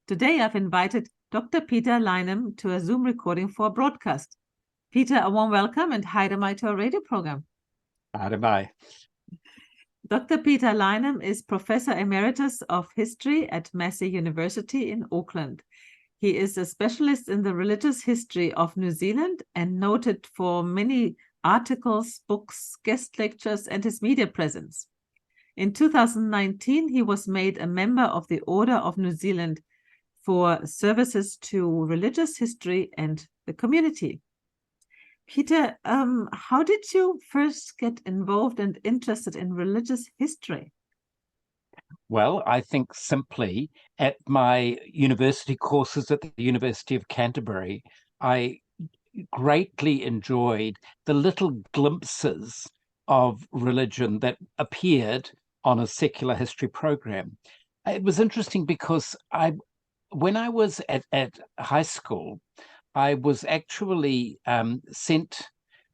Today I've invited Dr. Peter Lineham to a Zoom recording for a broadcast. Peter, a warm welcome and hi to our radio program. Hi. Dr. Peter Lineham is Professor Emeritus of History at Massey University in Auckland. He is a specialist in the religious history of New Zealand and noted for many articles, books, guest lectures, and his media presence. In 2019, he was made a member of the Order of New Zealand for services to religious history and the community. Peter, how did you first get involved and interested in religious history? Well, I think simply at my university courses at the University of Canterbury, I greatly enjoyed the little glimpses of religion that appeared on a secular history program. It was interesting because when I was at high school, I was actually sent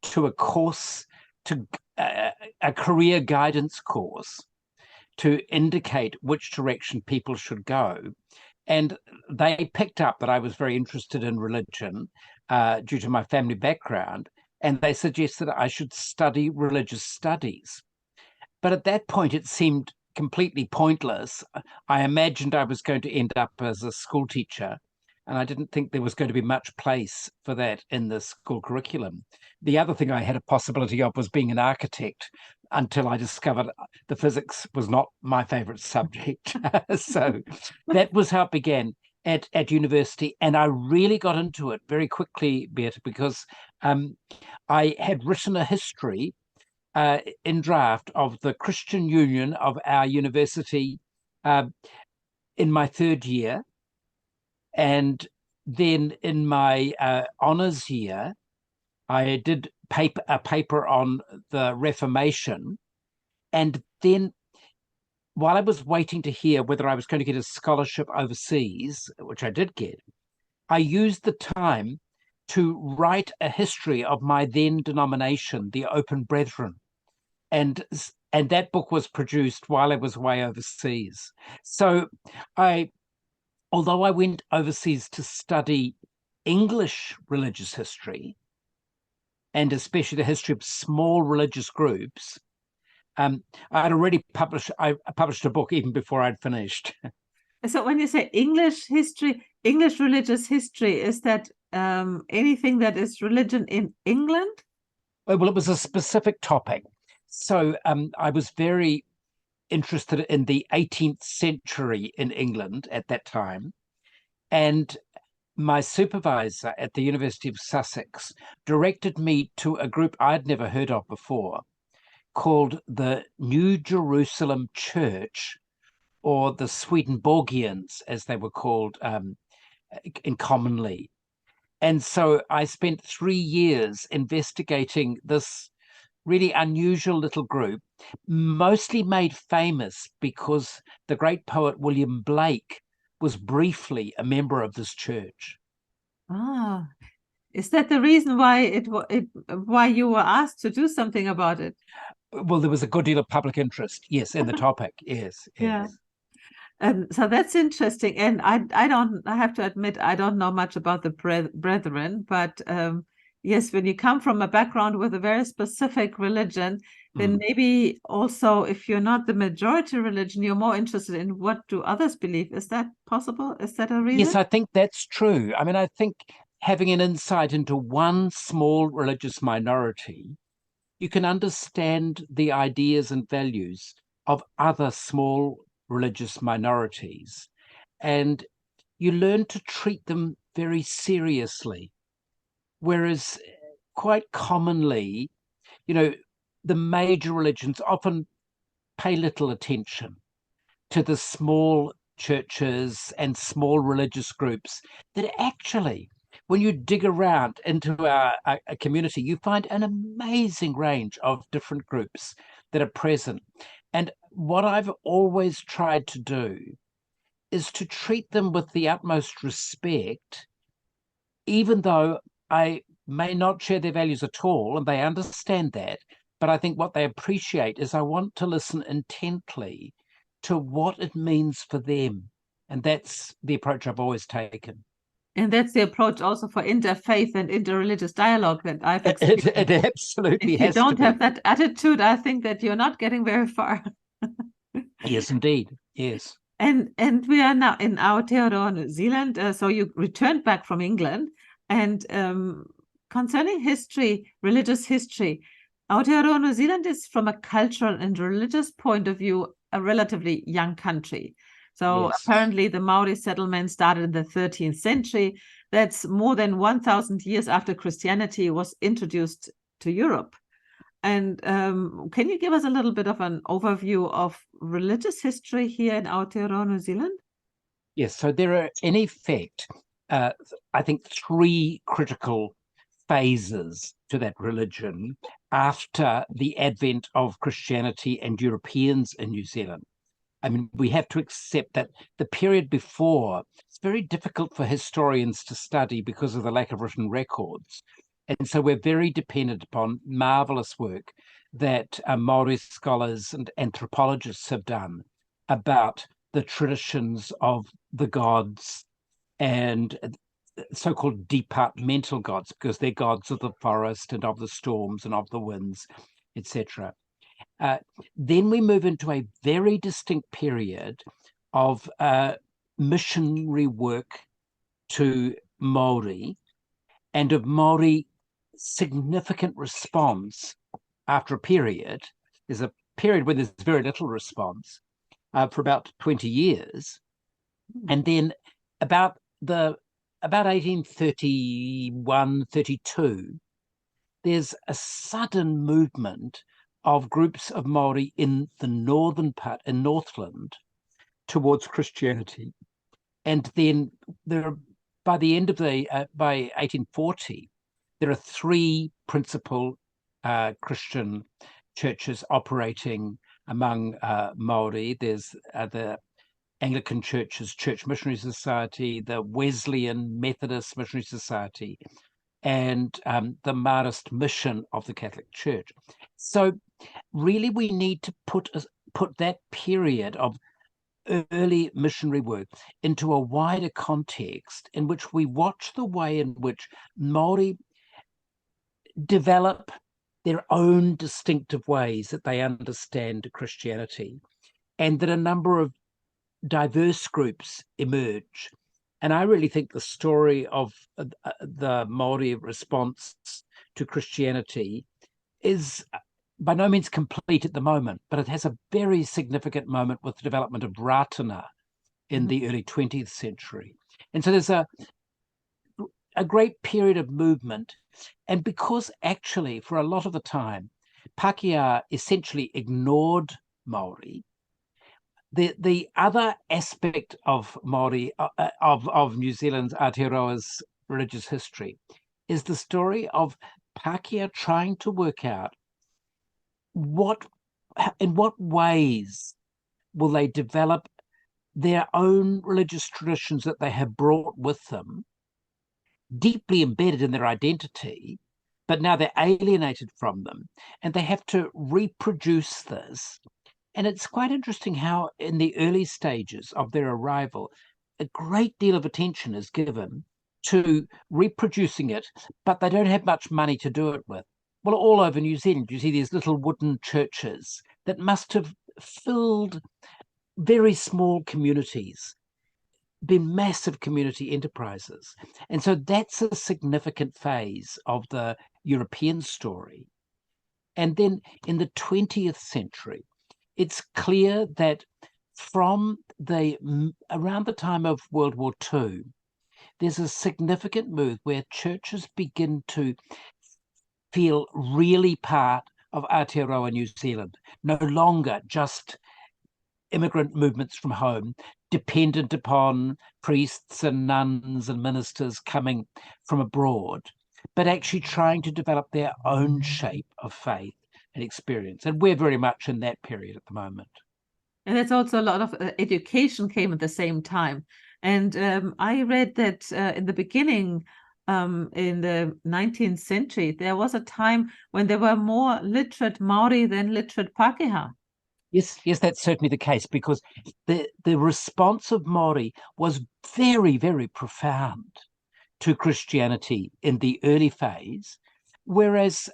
to a course, to a career guidance course, to indicate which direction people should go. And they picked up that I was very interested in religion due to my family background, and they suggested I should study religious studies. But at that point, it seemed completely pointless. I imagined I was going to end up as a school teacher, and I didn't think there was going to be much place for that in the school curriculum. The other thing I had a possibility of was being an architect, until I discovered the physics was not my favorite subject. So that was how it began at university. And I really got into it very quickly, Beata, because I had written a history in draft of the Christian Union of our university in my third year. And then in my honours year, I did a paper on the Reformation. And then while I was waiting to hear whether I was going to get a scholarship overseas, which I did get, I used the time to write a history of my then denomination, the Open Brethren. And that book was produced while I was away overseas. So although I went overseas to study English religious history, and especially the history of small religious groups, I published a book even before I'd finished. So when you say English history, English religious history, is that anything that is religion in England? Well, it was a specific topic. So I was very interested in the 18th century in England at that time. And my supervisor at the University of Sussex directed me to a group I'd never heard of before called the New Jerusalem Church, or the Swedenborgians, as they were called commonly. And so I spent 3 years investigating this really unusual little group, mostly made famous because the great poet William Blake was briefly a member of this church. Ah, is that the reason why why you were asked to do something about it? Well, there was a good deal of public interest, yes, in the topic, yes. Yeah. So that's interesting. And I have to admit, I don't know much about the brethren, but yes, when you come from a background with a very specific religion, then maybe also if you're not the majority religion, you're more interested in what do others believe. Is that possible? Is that a reason? Yes, I think that's true. I mean, I think having an insight into one small religious minority, you can understand the ideas and values of other small religious minorities, and you learn to treat them very seriously. Whereas quite commonly, the major religions often pay little attention to the small churches and small religious groups that actually, when you dig around into a community, you find an amazing range of different groups that are present. And what I've always tried to do is to treat them with the utmost respect, even though I may not share their values at all, and they understand that. But I think what they appreciate is I want to listen intently to what it means for them And that's the approach I've always taken. And that's the approach also for interfaith and interreligious dialogue that I've It experienced. absolutely If you has to don't be. have that attitude, I think that you're not getting very far. Yes, indeed. Yes. And we are now in Aotearoa, New Zealand. So you returned back from England. And concerning history, religious history, Aotearoa, New Zealand is, from a cultural and religious point of view, a relatively young country. So Yes. apparently the Maori settlement started in the 13th century. That's more than 1,000 years after Christianity was introduced to Europe. And can you give us a little bit of an overview of religious history here in Aotearoa, New Zealand? Yes, so there are, in effect, I think, three critical phases to that religion after the advent of Christianity and Europeans in New Zealand. I mean, we have to accept that the period before, it's very difficult for historians to study because of the lack of written records. And so we're very dependent upon marvelous work that Maori scholars and anthropologists have done about the traditions of the gods and so-called departmental gods, because they're gods of the forest and of the storms and of the winds, etc. Then we move into a very distinct period of missionary work to Māori and of Māori significant response after a period. There's a period where there's very little response for about 20 years. And then about 1831, 32, there's a sudden movement of groups of Māori in the northern part, in Northland, towards Christianity. And then by the end of by 1840, there are three principal Christian churches operating among Māori. There's the Anglican Church's Church Missionary Society, the Wesleyan Methodist Missionary Society, and the Marist Mission of the Catholic Church. So really we need to put that period of early missionary work into a wider context in which we watch the way in which Māori develop their own distinctive ways that they understand Christianity, and that a number of diverse groups emerge. And I really think the story of the Māori response to Christianity is by no means complete at the moment, but it has a very significant moment with the development of Ratana in the early 20th century. And so there's a great period of movement. And because actually for a lot of the time, Pākehā essentially ignored Māori, the other aspect of Māori, of New Zealand's Aotearoa's religious history, is the story of Pākehā trying to work out in what ways will they develop their own religious traditions that they have brought with them, deeply embedded in their identity, but now they're alienated from them, and they have to reproduce this. And it's quite interesting how in the early stages of their arrival, a great deal of attention is given to reproducing it, but they don't have much money to do it with. Well, all over New Zealand, you see these little wooden churches that must have filled very small communities, been massive community enterprises. And so that's a significant phase of the European story. And then in the 20th century, it's clear that from around the time of World War II, there's a significant move where churches begin to feel really part of Aotearoa New Zealand, no longer just immigrant movements from home, dependent upon priests and nuns and ministers coming from abroad, but actually trying to develop their own shape of faith and experience. And we're very much in that period at the moment. And that's also a lot of education came at the same time. And I read that in the beginning, in the 19th century, there was a time when there were more literate Maori than literate Pākehā. Yes, yes, that's certainly the case, because the response of Māori was very, very profound to Christianity in the early phase, whereas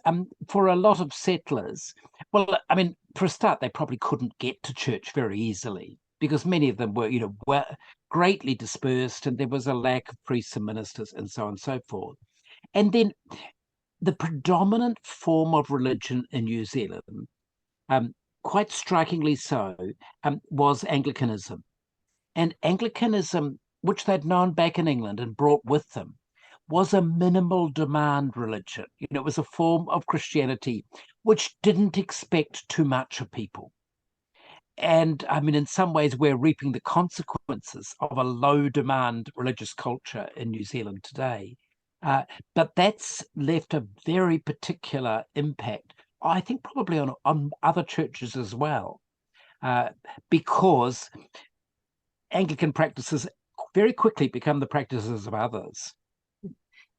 for a lot of settlers, well, I mean, for a start, they probably couldn't get to church very easily because many of them were, greatly dispersed, and there was a lack of priests and ministers and so on and so forth. And then the predominant form of religion in New Zealand, quite strikingly so, was Anglicanism. And Anglicanism, which they'd known back in England and brought with them, was a minimal demand religion. It was a form of Christianity which didn't expect too much of people. And I mean, in some ways, we're reaping the consequences of a low demand religious culture in New Zealand today. But that's left a very particular impact, I think, probably on other churches as well, because Anglican practices very quickly become the practices of others.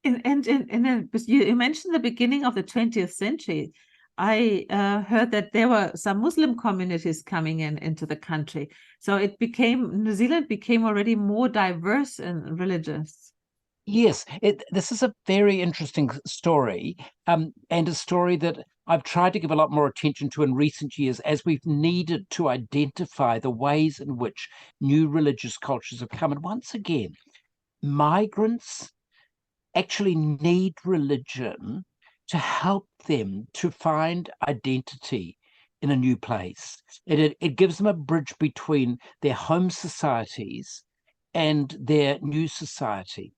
You mentioned the beginning of the 20th century. I heard that there were some Muslim communities coming into the country. So New Zealand became already more diverse and religious. Yes, this is a very interesting story, and a story that I've tried to give a lot more attention to in recent years, as we've needed to identify the ways in which new religious cultures have come. And once again, migrants actually need religion to help them to find identity in a new place. It gives them a bridge between their home societies and their new society.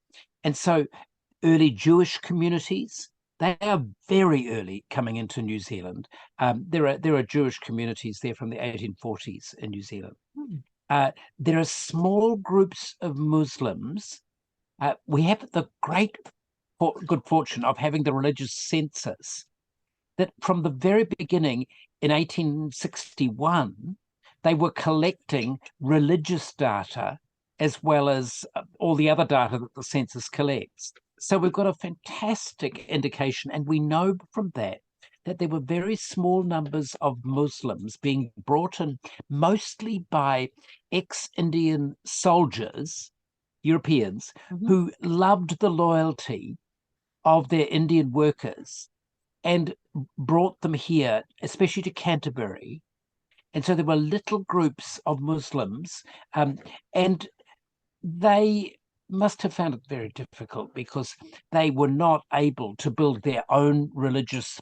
And so early Jewish communities, they are very early coming into New Zealand. There are Jewish communities there from the 1840s in New Zealand. There are small groups of Muslims. We have the good fortune of having the religious census that from the very beginning in 1861, they were collecting religious data as well as all the other data that the census collects. So we've got a fantastic indication, and we know from that there were very small numbers of Muslims being brought in, mostly by ex-Indian soldiers, Europeans, who loved the loyalty of their Indian workers and brought them here, especially to Canterbury. And so there were little groups of Muslims, and they must have found it very difficult because they were not able to build their own religious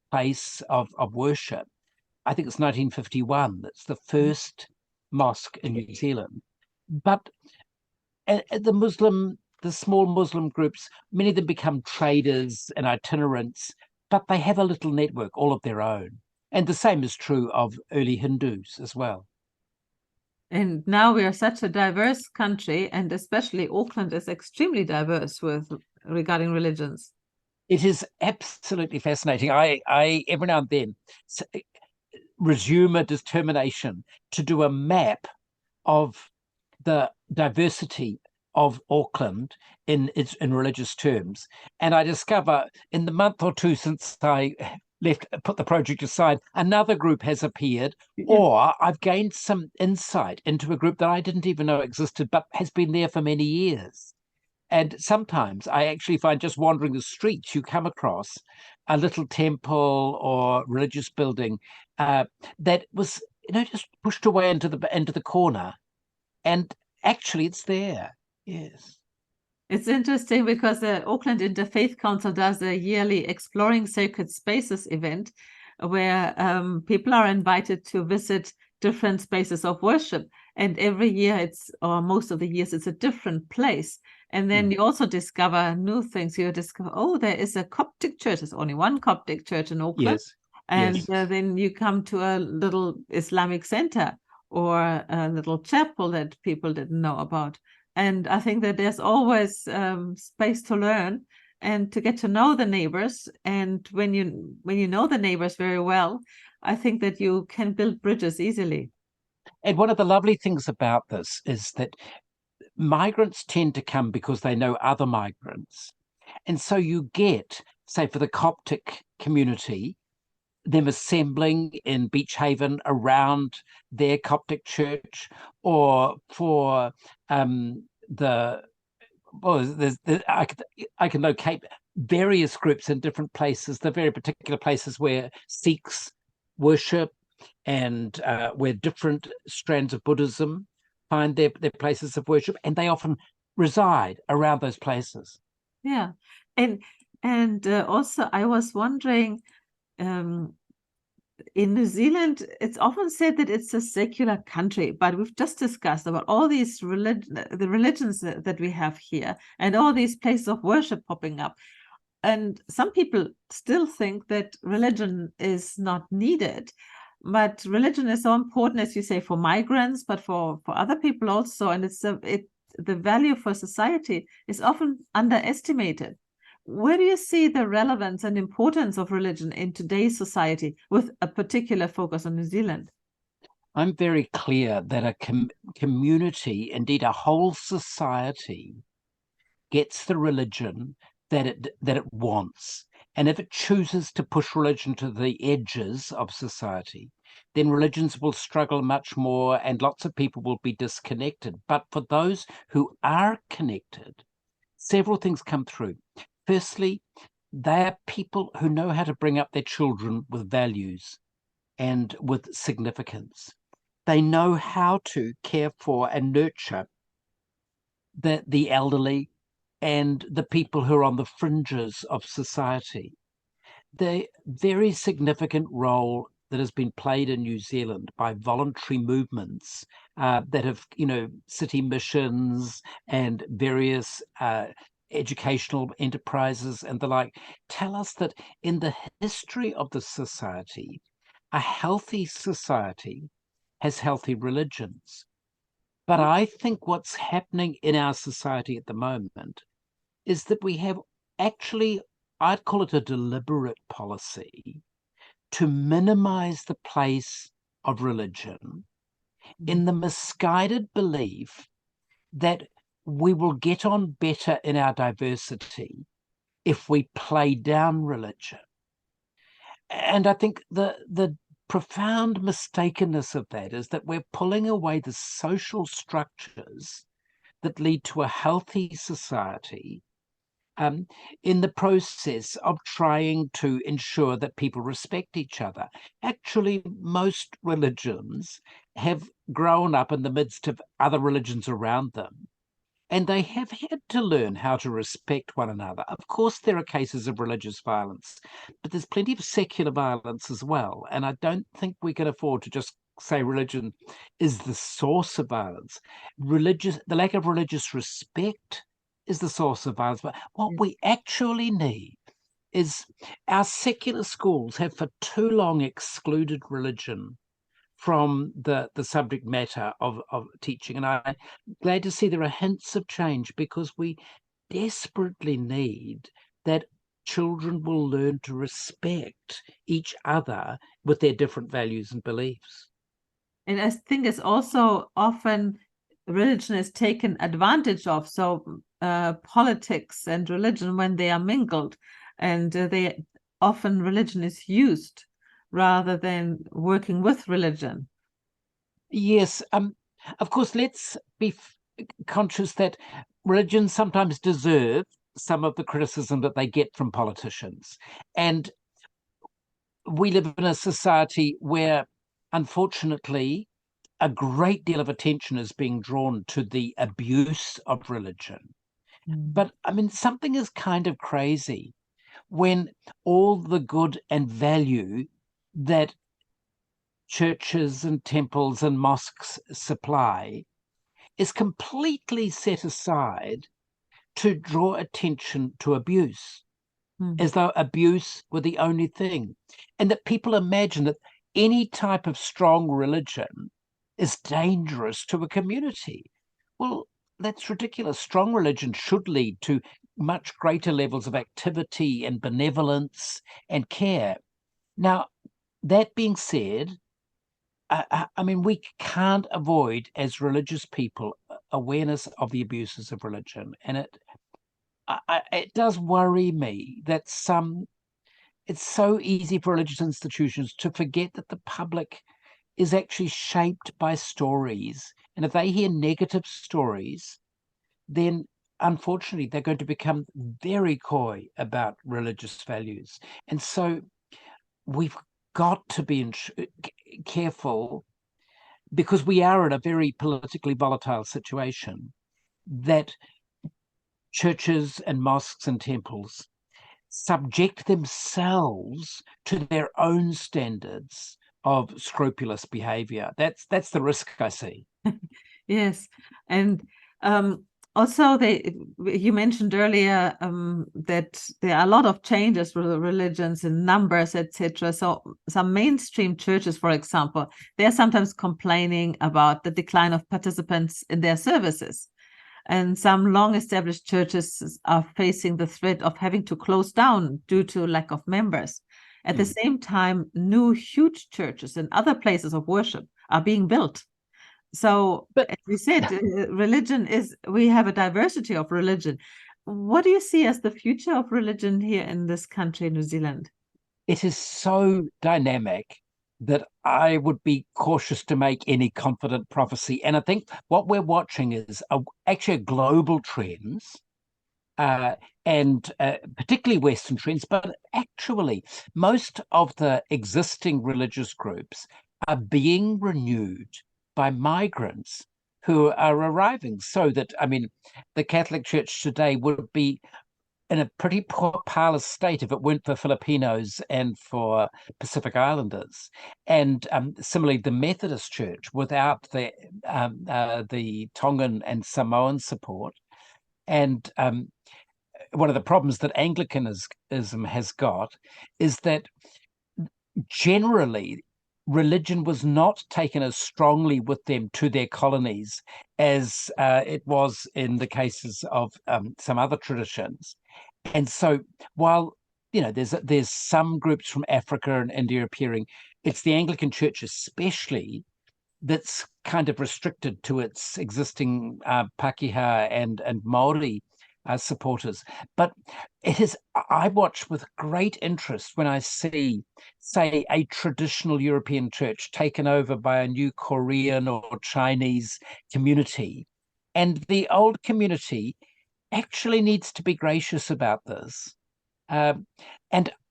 place of worship. I think it's 1951. That's the first mosque in New Zealand. But the small Muslim groups, many of them become traders and itinerants, but they have a little network all of their own. And the same is true of early Hindus as well. And now we are such a diverse country, and especially Auckland is extremely diverse regarding religions. It is absolutely fascinating. I every now and then resume a determination to do a map of the diversity of Auckland in religious terms, and I discover in the month or two since I put the project aside, another group has appeared, or I've gained some insight into a group that I didn't even know existed, but has been there for many years. And sometimes I actually find, just wandering the streets, you come across a little temple or religious building that was, just pushed away into the corner, and actually it's there. Yes. It's interesting because the Auckland Interfaith Council does a yearly Exploring Sacred Spaces event where people are invited to visit different spaces of worship. And every year or most of the years, it's a different place. And then you also discover new things. You discover, there is a Coptic church. There's only one Coptic church in Auckland. Yes. And yes. Then you come to a little Islamic center or a little chapel that people didn't know about. And I think that there's always space to learn and to get to know the neighbors. And when you know the neighbors very well, I think that you can build bridges easily. And one of the lovely things about this is that migrants tend to come because they know other migrants. And so you get, say, for the Coptic community, them assembling in Beach Haven around their Coptic church, or for I can locate various groups in different places, the very particular places where Sikhs worship, and where different strands of Buddhism find their places of worship, and they often reside around those places. Yeah, and also I was wondering, in New Zealand, it's often said that it's a secular country, but we've just discussed about all these the religions that we have here, and all these places of worship popping up. And some people still think that religion is not needed, but religion is so important, as you say, for migrants, but for other people also. And the value for society is often underestimated. Where do you see the relevance and importance of religion in today's society, with a particular focus on New Zealand? I'm very clear that a community, indeed a whole society, gets the religion that it wants. And if it chooses to push religion to the edges of society, then religions will struggle much more, and lots of people will be disconnected. But for those who are connected, several things come through. Firstly, they are people who know how to bring up their children with values and with significance. They know how to care for and nurture the elderly and the people who are on the fringes of society. The very significant role that has been played in New Zealand by voluntary movements that have, city missions and various educational enterprises and the like, tell us that in the history of the society, a healthy society has healthy religions. But I think what's happening in our society at the moment is that we have actually, I'd call it a deliberate policy, to minimize the place of religion in the misguided belief that we will get on better in our diversity if we play down religion. And I think the profound mistakenness of that is that we're pulling away the social structures that lead to a healthy society in the process of trying to ensure that people respect each other. Actually, most religions have grown up in the midst of other religions around them, and they have had to learn how to respect one another. Of course, there are cases of religious violence, but there's plenty of secular violence as well. And I don't think we can afford to just say religion is the source of violence. The lack of religious respect is the source of violence. But what we actually need is, our secular schools have for too long excluded religion from the subject matter of teaching. And I'm glad to see there are hints of change, because we desperately need that children will learn to respect each other with their different values and beliefs. And I think it's also often religion is taken advantage of. So politics and religion, when they are mingled, and often religion is used rather than working with religion. Yes, of course, let's be conscious that religions sometimes deserve some of the criticism that they get from politicians. And we live in a society where, unfortunately, a great deal of attention is being drawn to the abuse of religion. But I mean, something is kind of crazy when all the good and value that churches and temples and mosques supply is completely set aside to draw attention to abuse, as though abuse were the only thing. And that people imagine that any type of strong religion is dangerous to a community. Well, that's ridiculous. Strong religion should lead to much greater levels of activity and benevolence and care. Now, that being said, I mean, we can't avoid, as religious people, awareness of the abuses of religion. And it does worry me that some it's so easy for religious institutions to forget that the public is actually shaped by stories. And if they hear negative stories, then unfortunately they're going to become very coy about religious values. And so we've got to be careful, because we are in a very politically volatile situation, that churches and mosques and temples subject themselves to their own standards of scrupulous behavior. That's the risk I see. Yes, and also you mentioned earlier that there are a lot of changes with the religions and numbers, etc. So some mainstream churches, for example, they are sometimes complaining about the decline of participants in their services. And some long-established churches are facing the threat of having to close down due to lack of members. At the same time, new huge churches and other places of worship are being built. So, But as we said, we have a diversity of religion. What do you see as the future of religion here in this country, New Zealand? it is so dynamic that I would be cautious to make any confident prophecy. And I think what we're watching is actually global trends, and particularly Western trends, but actually most of the existing religious groups are being renewed by migrants who are arriving. So that, I mean, the Catholic Church today would be in a pretty poor parlous state if it weren't for Filipinos and for Pacific Islanders. And similarly, the Methodist Church, without the Tongan and Samoan support. And one of the problems that Anglicanism has got is that generally religion was not taken as strongly with them to their colonies as it was in the cases of some other traditions. And so while there's some groups from Africa and India appearing, it's the Anglican Church especially that's kind of restricted to its existing Pakeha and Maori supporters. But I watch with great interest when I see, say, a traditional European church taken over by a new Korean or Chinese community. And the old community actually needs to be gracious about this. And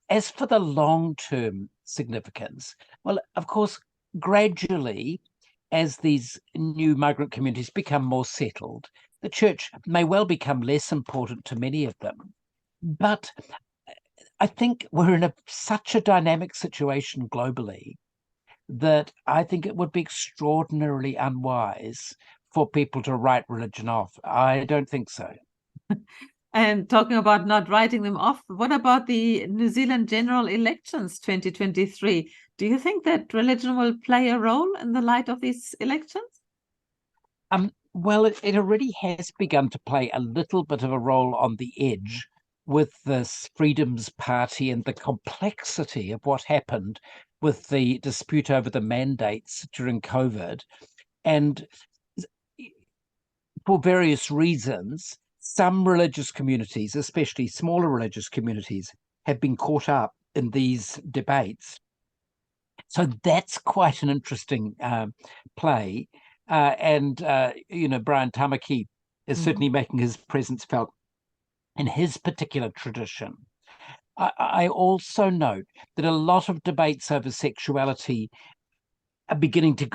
as for the long-term significance, well, of course, gradually, as these new migrant communities become more settled, the church may well become less important to many of them. But I think we're in such a dynamic situation globally that I think it would be extraordinarily unwise for people to write religion off. I don't think so. And talking about not writing them off, what about the New Zealand general elections 2023? Do you think that religion will play a role in the light of these elections? Well, it already has begun to play a little bit of a role on the edge with this Freedoms Party and the complexity of what happened with the dispute over the mandates during COVID. And for various reasons, some religious communities, especially smaller religious communities, have been caught up in these debates. So that's quite an interesting play. And Brian Tamaki is certainly making his presence felt in his particular tradition. I also note that a lot of debates over sexuality are beginning to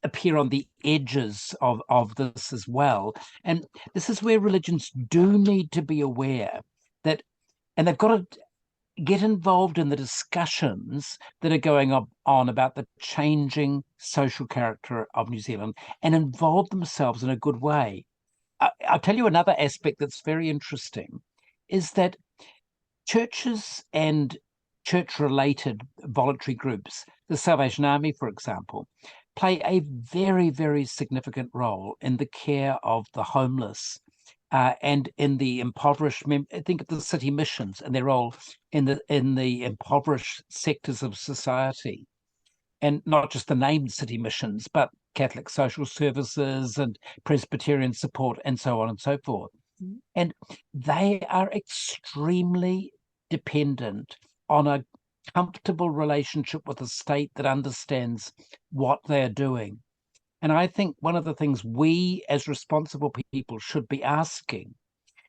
appear on the edges of this as well. And this is where religions do need to be aware that, and they've got to get involved in the discussions that are going on about the changing social character of New Zealand and involve themselves in a good way. I'll tell you another aspect that's very interesting is that churches and church-related voluntary groups, the Salvation Army, for example, play a very, very significant role in the care of the homeless and in the impoverished. Think of the city missions and their role in the impoverished sectors of society, and not just the named city missions, but Catholic social services and Presbyterian support and so on and so forth. And they are extremely dependent on a comfortable relationship with a state that understands what they're doing. And I think one of the things we as responsible people should be asking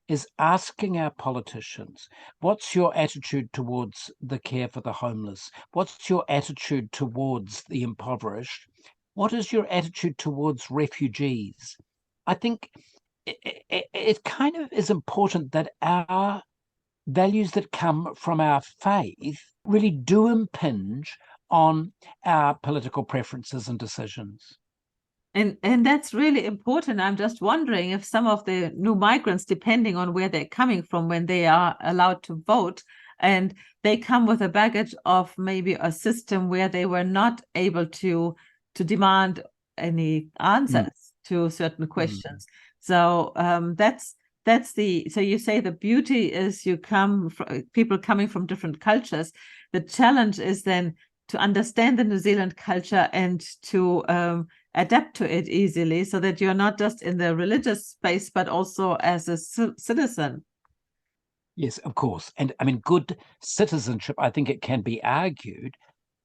is asking our politicians, what's your attitude towards the care for the homeless? What's your attitude towards the impoverished? What is your attitude towards refugees? I think it kind of is important that our values that come from our faith really do impinge on our political preferences and decisions. And that's really important. I'm just wondering if some of the new migrants, depending on where they're coming from, when they are allowed to vote, and they come with a baggage of maybe a system where they were not able to demand any answers to certain questions. So so you say the beauty is you come from people coming from different cultures. The challenge is then to understand the New Zealand culture and to adapt to it easily, so that you're not just in the religious space, but also as a citizen. Yes, of course. And I mean, good citizenship, I think it can be argued,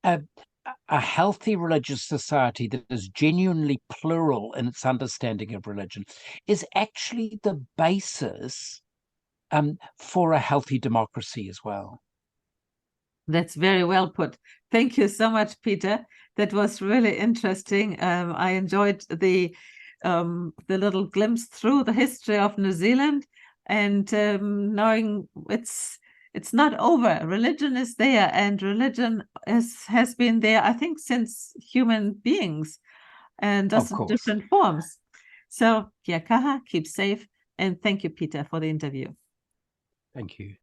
a healthy religious society that is genuinely plural in its understanding of religion is actually the basis for a healthy democracy as well. That's very well put. Thank you so much, Peter. That was really interesting. I enjoyed the little glimpse through the history of New Zealand, and knowing it's not over. Religion is there, and religion has been there, I think, since human beings, and just in different forms. So, kia kaha, keep safe, and thank you, Peter, for the interview. Thank you.